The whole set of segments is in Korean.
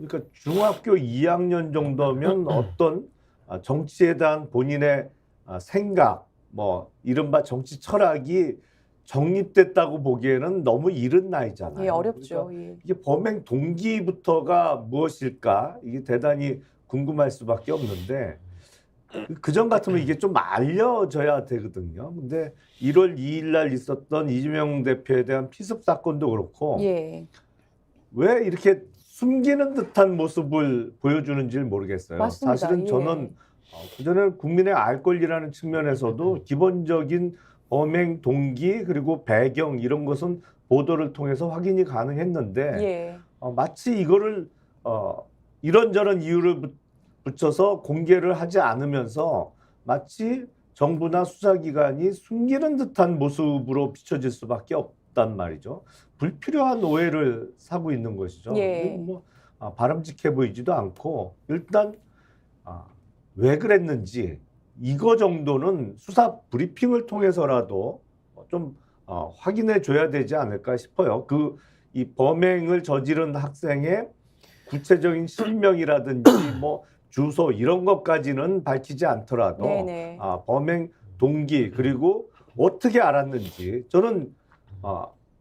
그러니까 중학교 2학년 정도면 어떤 정치에 대한 본인의 생각, 뭐 이른바 정치 철학이 정립됐다고 보기에는 너무 이른 나이잖아요. 예, 어렵죠. 그러니까 예. 이게 범행 동기부터가 무엇일까? 이게 대단히 궁금할 수밖에 없는데 그전 같으면 이게 좀 알려져야 되거든요. 근데 1월 2일 날 있었던 이재명 대표에 대한 피습 사건도 그렇고 예. 왜 이렇게 숨기는 듯한 모습을 보여주는지 모르겠어요. 맞습니다. 사실은 예. 저는 그전에 국민의 알 권리라는 측면에서도 기본적인 범행 동기 그리고 배경 이런 것은 보도를 통해서 확인이 가능했는데 예. 마치 이거를 이런저런 이유를 붙여서 공개를 하지 않으면서 마치 정부나 수사기관이 숨기는 듯한 모습으로 비춰질 수밖에 없단 말이죠. 불필요한 오해를 사고 있는 것이죠. 예. 그리고 뭐 바람직해 보이지도 않고 일단 왜 그랬는지 이거 정도는 수사 브리핑을 통해서라도 좀 확인해 줘야 되지 않을까 싶어요. 이 범행을 저지른 학생의 구체적인 실명이라든지 뭐 주소 이런 것까지는 밝히지 않더라도 네네. 범행 동기 그리고 어떻게 알았는지 저는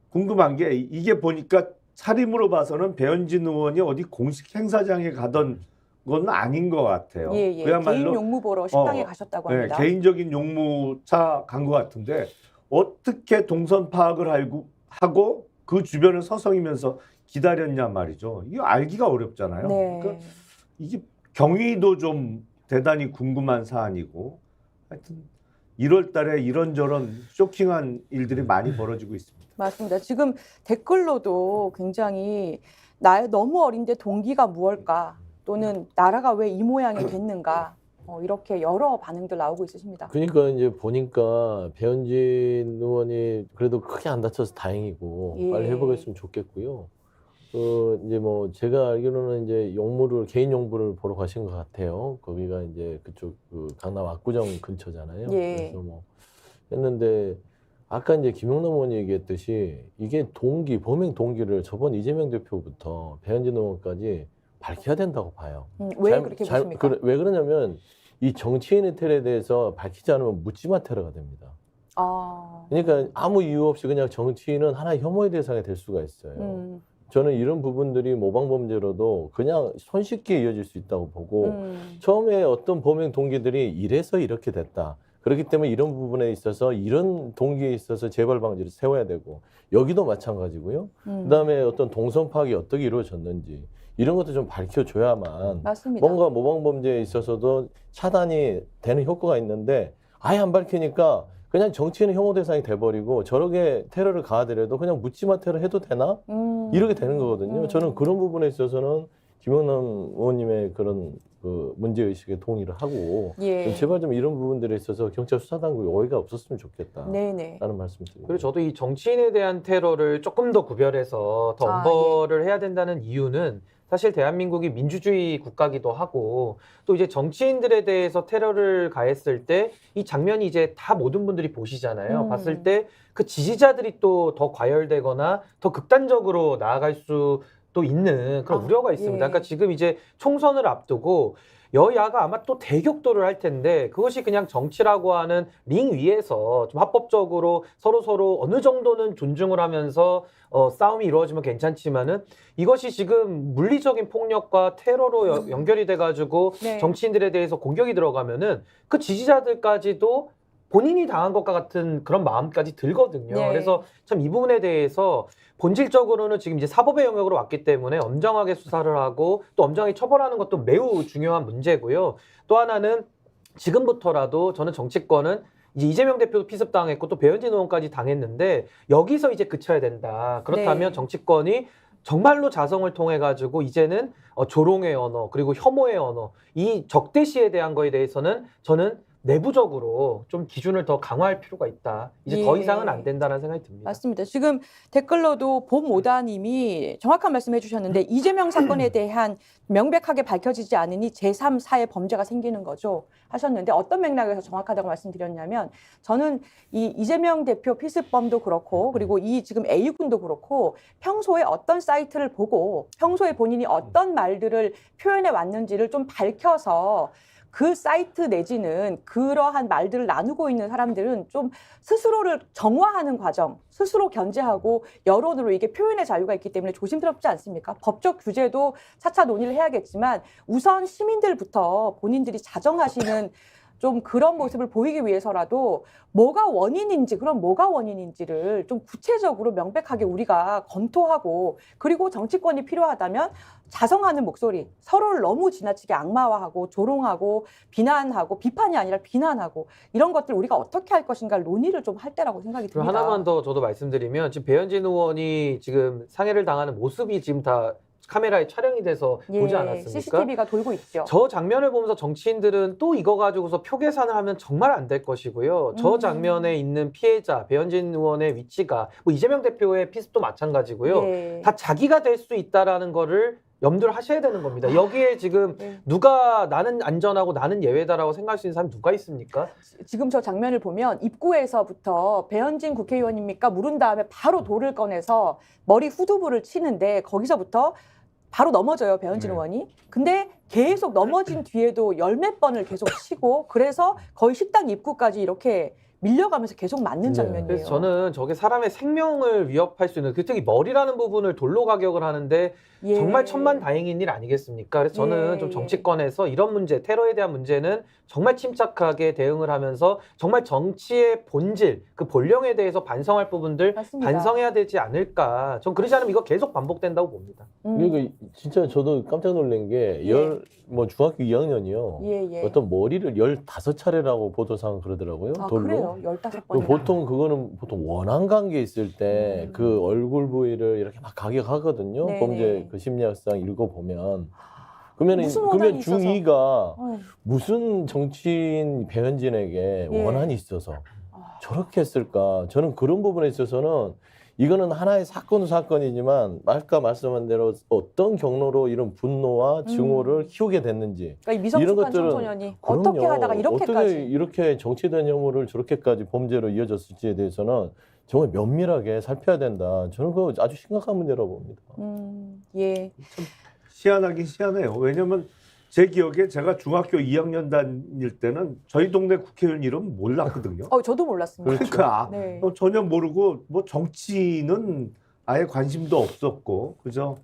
궁금한 게 이게 보니까 차림으로 봐서는 배현진 의원이 어디 공식 행사장에 가던 건 아닌 것 같아요. 예, 예. 그야말로 개인 용무 보러 식당에 가셨다고 합니다. 네, 개인적인 용무차 간 것 같은데 어떻게 동선 파악을 하고 그 주변을 서성이면서 기다렸냐 말이죠. 이거 알기가 어렵잖아요. 네. 그러니까 이게 경위도 좀 대단히 궁금한 사안이고 하여튼 1월 달에 이런저런 쇼킹한 일들이 많이 벌어지고 있습니다. 맞습니다. 지금 댓글로도 굉장히 너무 어린데 동기가 무엇일까 또는 나라가 왜 이 모양이 됐는가 이렇게 여러 반응들 나오고 있으십니다. 그러니까 이제 보니까 배현진 의원이 그래도 크게 안 다쳐서 다행이고 예. 빨리 회복했으면 좋겠고요. 이제 뭐 제가 알기로는 이제 개인 용무를 보러 가신 것 같아요. 거기가 이제 그쪽 강남 압구정 근처잖아요. 예. 그래서 뭐 했는데 아까 이제 김용남 의원이 얘기했듯이 이게 범행 동기를 저번 이재명 대표부터 배현진 의원까지 밝혀야 된다고 봐요. 왜 그렇게 보십니까? 왜 그러냐면 이 정치인의 테러에 대해서 밝히지 않으면 묻지마 테러가 됩니다. 그러니까 아무 이유 없이 그냥 정치인은 하나의 혐오의 대상이 될 수가 있어요. 저는 이런 부분들이 모방범죄로도 그냥 손쉽게 이어질 수 있다고 보고 처음에 어떤 범행 동기들이 이래서 이렇게 됐다. 그렇기 때문에 이런 부분에 있어서 이런 동기에 있어서 재발 방지를 세워야 되고 여기도 마찬가지고요. 그다음에 어떤 동선 파악이 어떻게 이루어졌는지 이런 것도 좀 밝혀줘야만 맞습니다. 뭔가 모방범죄에 있어서도 차단이 되는 효과가 있는데 아예 안 밝히니까 그냥 정치인의 혐오 대상이 돼버리고 저렇게 테러를 가하더라도 그냥 묻지마 테러 해도 되나? 이렇게 되는 거거든요. 저는 그런 부분에 있어서는 김용남 의원님의 그런 문제의식에 동의를 하고 예. 좀 제발 좀 이런 부분들에 있어서 경찰 수사당국이 오해가 없었으면 좋겠다 네네. 라는 말씀드립니다. 그리고 저도 이 정치인에 대한 테러를 조금 더 구별해서 더 엄벌을 해야 된다는 이유는 사실 대한민국이 민주주의 국가기도 하고 또 이제 정치인들에 대해서 테러를 가했을 때 이 장면이 이제 다 모든 분들이 보시잖아요. 봤을 때 그 지지자들이 또 더 과열되거나 더 극단적으로 나아갈 수도 있는 그런 우려가 있습니다. 예. 그러니까 지금 이제 총선을 앞두고 여야가 아마 또 대격돌을 할 텐데 그것이 그냥 정치라고 하는 링 위에서 좀 합법적으로 서로 어느 정도는 존중을 하면서 싸움이 이루어지면 괜찮지만은 이것이 지금 물리적인 폭력과 테러로 연결이 돼가지고 네. 정치인들에 대해서 공격이 들어가면은 그 지지자들까지도 본인이 당한 것과 같은 그런 마음까지 들거든요. 네. 그래서 참 이 부분에 대해서 본질적으로는 지금 이제 사법의 영역으로 왔기 때문에 엄정하게 수사를 하고 또 엄정하게 처벌하는 것도 매우 중요한 문제고요. 또 하나는 지금부터라도 저는 정치권은 이제 이재명 대표도 피습당했고 또 배현진 의원까지 당했는데 여기서 이제 그쳐야 된다. 그렇다면 네. 정치권이 정말로 자성을 통해 가지고 이제는 조롱의 언어 그리고 혐오의 언어 이 적대시에 대한 거에 대해서는 저는 내부적으로 좀 기준을 더 강화할 필요가 있다. 이제 예. 더 이상은 안 된다는 생각이 듭니다. 맞습니다. 지금 댓글로도 봄오다님이 정확한 말씀해 주셨는데 이재명 사건에 대한 명백하게 밝혀지지 않으니 제3, 4의 범죄가 생기는 거죠 하셨는데 어떤 맥락에서 정확하다고 말씀드렸냐면 저는 이 이재명 대표 피습범도 그렇고 그리고 이 지금 A군도 그렇고 평소에 어떤 사이트를 보고 평소에 본인이 어떤 말들을 표현해 왔는지를 좀 밝혀서 그 사이트 내지는 그러한 말들을 나누고 있는 사람들은 좀 스스로를 정화하는 과정, 스스로 견제하고 여론으로 이게 표현의 자유가 있기 때문에 조심스럽지 않습니까? 법적 규제도 차차 논의를 해야겠지만 우선 시민들부터 본인들이 자정하시는 좀 그런 모습을 보이기 위해서라도 뭐가 원인인지 그럼 뭐가 원인인지를 좀 구체적으로 명백하게 우리가 검토하고 그리고 정치권이 필요하다면 자성하는 목소리 서로를 너무 지나치게 악마화하고 조롱하고 비난하고 비판이 아니라 비난하고 이런 것들 우리가 어떻게 할 것인가 논의를 좀 할 때라고 생각이 그리고 듭니다. 하나만 더 저도 말씀드리면 지금 배현진 의원이 지금 상해를 당하는 모습이 지금 다 카메라에 촬영이 돼서 보지 않았습니까? CCTV가 돌고 있죠. 저 장면을 보면서 정치인들은 또 이거 가지고서 표 계산을 하면 정말 안 될 것이고요. 저 장면에 있는 피해자 배현진 의원의 위치가 뭐 이재명 대표의 피습도 마찬가지고요. 예. 다 자기가 될 수 있다라는 거를 염두를 하셔야 되는 겁니다. 여기에 지금 네. 누가 나는 안전하고 나는 예외다라고 생각할 수 있는 사람이 누가 있습니까? 지금 저 장면을 보면 입구에서부터 배현진 국회의원입니까? 물은 다음에 바로 돌을 꺼내서 머리 후두부를 치는데 거기서부터 바로 넘어져요, 배현진 네. 의원이. 근데 계속 넘어진 뒤에도 열 몇 번을 계속 치고 그래서 거의 식당 입구까지 이렇게 밀려가면서 계속 맞는 네. 장면이에요. 그래서 저는 저게 사람의 생명을 위협할 수 있는 특히 머리라는 부분을 돌로 가격을 하는데 예. 정말 천만다행인 일 아니겠습니까? 그래서 저는 예, 좀 예. 정치권에서 이런 문제, 테러에 대한 문제는 정말 침착하게 대응을 하면서 정말 정치의 본질, 그 본령에 대해서 반성할 부분들 맞습니다. 반성해야 되지 않을까. 전 그러지 않으면 이거 계속 반복된다고 봅니다. 그러니까 진짜 저도 깜짝 놀란 게 뭐 중학교 2학년이요. 예. 어떤 머리를 15차례라고 보도상 그러더라고요. 아, 돌로. 그래요? 15번이나. 보통 그거는 보통 원한 관계 있을 때 그 얼굴 부위를 이렇게 막 가격하거든요. 네네. 범죄 그 심리학상 읽어보면. 그러면 무슨 원한이 있어서? 중2가 어휴. 무슨 정치인 배현진에게 예. 원한이 있어서 아. 저렇게 했을까? 저는 그런 부분에 있어서는 이거는 하나의 사건이지만 아까 말씀한 대로 어떤 경로로 이런 분노와 증오를 키우게 됐는지 그러니까 이 이런 미성숙한 것들은 청소년이 어떻게 그럼요. 하다가 이렇게까지. 어떻게 이렇게 정치된 혐오를 저렇게까지 범죄로 이어졌을지에 대해서는 정말 면밀하게 살펴야 된다. 저는 그거 아주 심각한 문제라고 봅니다. 예. 희한하긴 희한해요. 왜냐면 제 기억에 제가 중학교 2학년 다닐 때는 저희 동네 국회의원 이름 몰랐거든요. 저도 몰랐습니다. 그렇죠. 그러니까 네. 전혀 모르고 뭐 정치는 아예 관심도 없었고 그저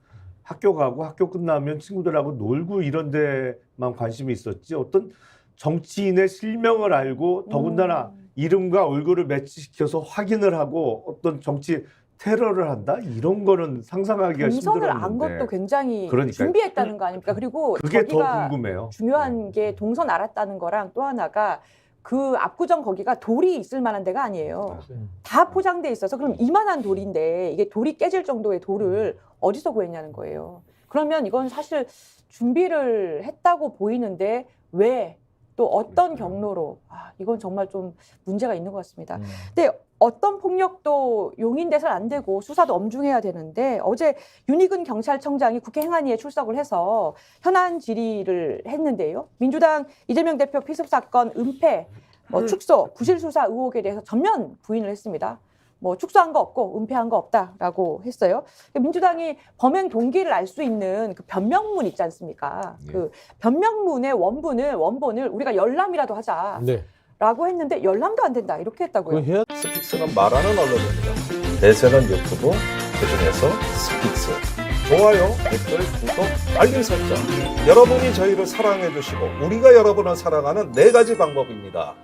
학교 가고 학교 끝나면 친구들하고 놀고 이런 데만 관심이 있었지 어떤 정치인의 실명을 알고 더군다나 이름과 얼굴을 매치시켜서 확인을 하고 어떤 정치 테러를 한다? 이런 거는 상상하기가 동선을 안 힘들었는데 것도 굉장히 그러니까요. 준비했다는 거 아닙니까? 그리고 그게 더 거기가 궁금해요. 중요한 게 동선 알았다는 거랑 또 하나가 그 압구정 거기가 돌이 있을 만한 데가 아니에요. 다 포장돼 있어서 그럼 이만한 돌인데 이게 돌이 깨질 정도의 돌을 어디서 구했냐는 거예요. 그러면 이건 사실 준비를 했다고 보이는데 왜 또 어떤 경로로 이건 정말 좀 문제가 있는 것 같습니다. 근데 어떤 폭력도 용인돼서는 안 되고 수사도 엄중해야 되는데 어제 윤희근 경찰청장이 국회 행안위에 출석을 해서 현안 질의를 했는데요. 민주당 이재명 대표 피습 사건 은폐, 축소, 부실 수사 의혹에 대해서 전면 부인을 했습니다. 축소한 거 없고 은폐한 거 없다라고 했어요. 민주당이 범행 동기를 알 수 있는 그 변명문 있지 않습니까? 예. 그 변명문의 원본을 우리가 열람이라도 하자. 네. 라고 했는데 열람도 안 된다 이렇게 했다고요. 그 해야 스픽스는 말하는 언론입니다. 대세는 유튜브, 그중에서 스픽스. 좋아요, 댓글, 구독, 알림 설정. 여러분이 저희를 사랑해 주시고 우리가 여러분을 사랑하는 4가지 방법입니다.